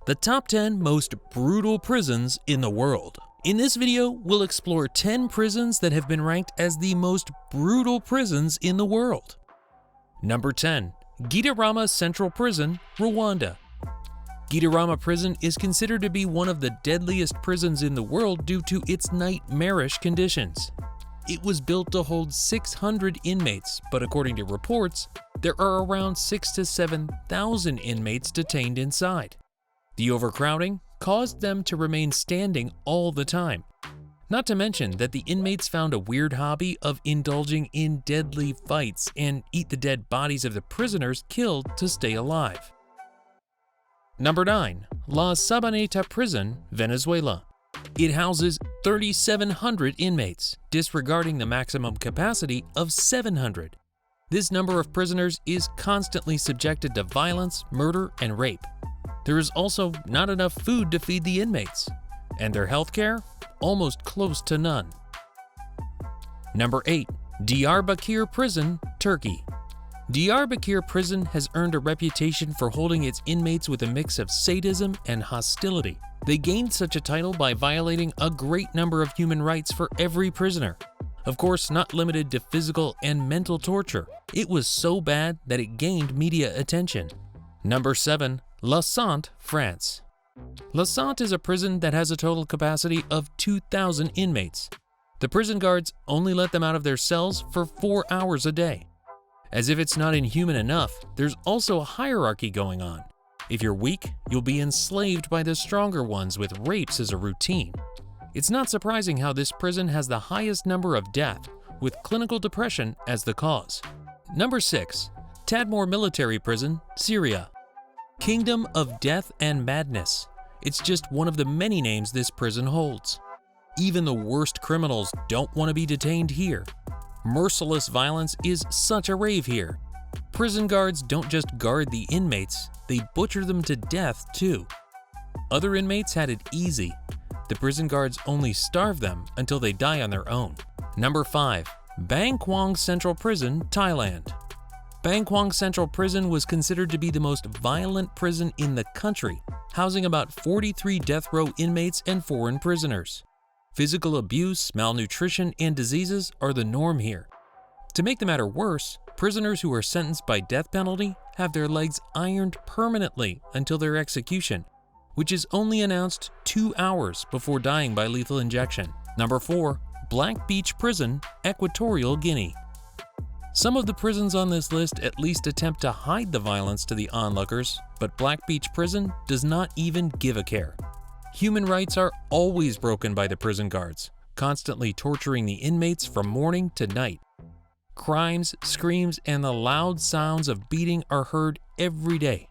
The top 10 most brutal prisons in the world. In this video, we'll explore 10 prisons that have been ranked as the most brutal prisons in the world. Number 10. Gitrama Central Prison, Rwanda. Gitrama Prison is considered to be one of the deadliest prisons in the world due to its nightmarish conditions. It was built to hold 600 inmates, but according to reports, there are around 6,000 to 7,000 inmates detained inside. The overcrowding caused them to remain standing all the time. Not to mention that the inmates found a weird hobby of indulging in deadly fights and eat the dead bodies of the prisoners killed to stay alive. Number 9. La Sabaneta Prison, Venezuela. It houses 3,700 inmates, disregarding the maximum capacity of 700. This number of prisoners is constantly subjected to violence, murder, and rape. There is also not enough food to feed the inmates, and their health care almost close to none. Number 8. Diyarbakir Prison, Turkey. Diyarbakir Prison has earned a reputation for holding its inmates with a mix of sadism and hostility. They gained such a title by violating a great number of human rights for every prisoner. Of course, not limited to physical and mental torture. It was so bad that it gained media attention. Number 7. La Sainte, France. La Sainte is a prison that has a total capacity of 2,000 inmates. The prison guards only let them out of their cells for 4 hours a day. As if it's not inhuman enough, there's also a hierarchy going on. If you're weak, you'll be enslaved by the stronger ones with rapes as a routine. It's not surprising how this prison has the highest number of death, with clinical depression as the cause. Number 6. Tadmor Military Prison, Syria. Kingdom of Death and Madness. It's just one of the many names this prison holds. Even the worst criminals don't want to be detained here. Merciless violence is such a rave here. Prison guards don't just guard the inmates, they butcher them to death too. Other inmates had it easy. The prison guards only starve them until they die on their own. Number 5. Bangkok Central Prison, Thailand. Bangkok Central Prison was considered to be the most violent prison in the country, housing about 43 death row inmates and foreign prisoners. Physical abuse, malnutrition, and diseases are the norm here. To make the matter worse, prisoners who are sentenced by death penalty have their legs ironed permanently until their execution, which is only announced 2 hours before dying by lethal injection. Number 4. Black Beach Prison, Equatorial Guinea. Some of the prisons on this list at least attempt to hide the violence to the onlookers, but Black Beach Prison does not even give a care. Human rights are always broken by the prison guards, constantly torturing the inmates from morning to night. Crimes, screams, and the loud sounds of beating are heard every day.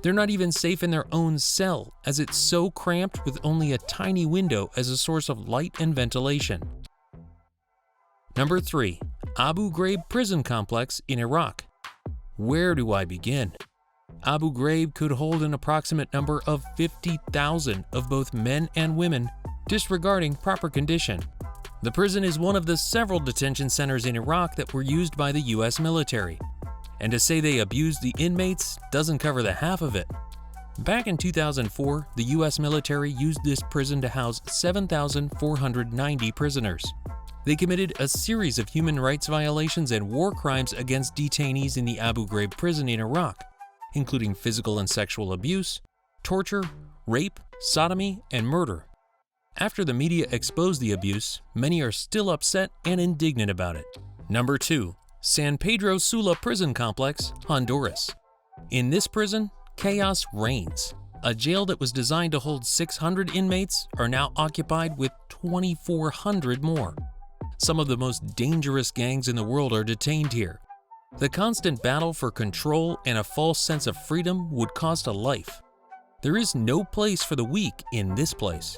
They're not even safe in their own cell, as it's so cramped with only a tiny window as a source of light and ventilation. Number 3. Abu Ghraib Prison Complex in Iraq. Where do I begin? Abu Ghraib could hold an approximate number of 50,000 of both men and women, disregarding proper condition. The prison is one of the several detention centers in Iraq that were used by the US military. And to say they abused the inmates doesn't cover the half of it. Back in 2004, the US military used this prison to house 7,490 prisoners. They committed a series of human rights violations and war crimes against detainees in the Abu Ghraib prison in Iraq, including physical and sexual abuse, torture, rape, sodomy, and murder. After the media exposed the abuse, many are still upset and indignant about it. Number 2. San Pedro Sula Prison Complex, Honduras. In this prison, chaos reigns. A jail that was designed to hold 600 inmates are now occupied with 2,400 more. Some of the most dangerous gangs in the world are detained here. The constant battle for control and a false sense of freedom would cost a life. There is no place for the weak in this place.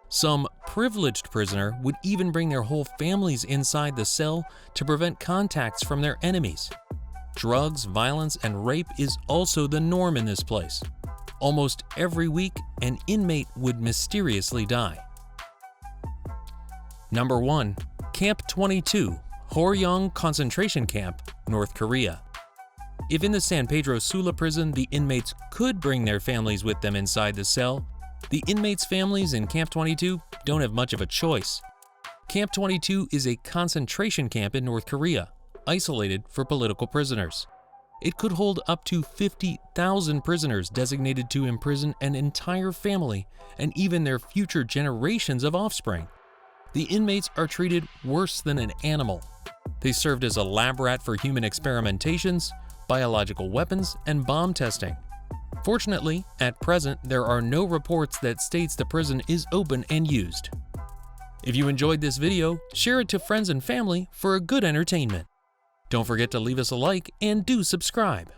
Some privileged prisoner would even bring their whole families inside the cell to prevent contacts from their enemies. Drugs, violence, and rape is also the norm in this place. Almost every week, an inmate would mysteriously die. Number 1. Camp 22, Horyong Concentration Camp, North Korea. If in the San Pedro Sula prison the inmates could bring their families with them inside the cell, the inmates' families in Camp 22 don't have much of a choice. Camp 22 is a concentration camp in North Korea, isolated for political prisoners. It could hold up to 50,000 prisoners designated to imprison an entire family and even their future generations of offspring. The inmates are treated worse than an animal. They served as a lab rat for human experimentations, biological weapons, and bomb testing. Fortunately, at present, there are no reports that states the prison is open and used. If you enjoyed this video, share it to friends and family for a good entertainment. Don't forget to leave us a like and do subscribe.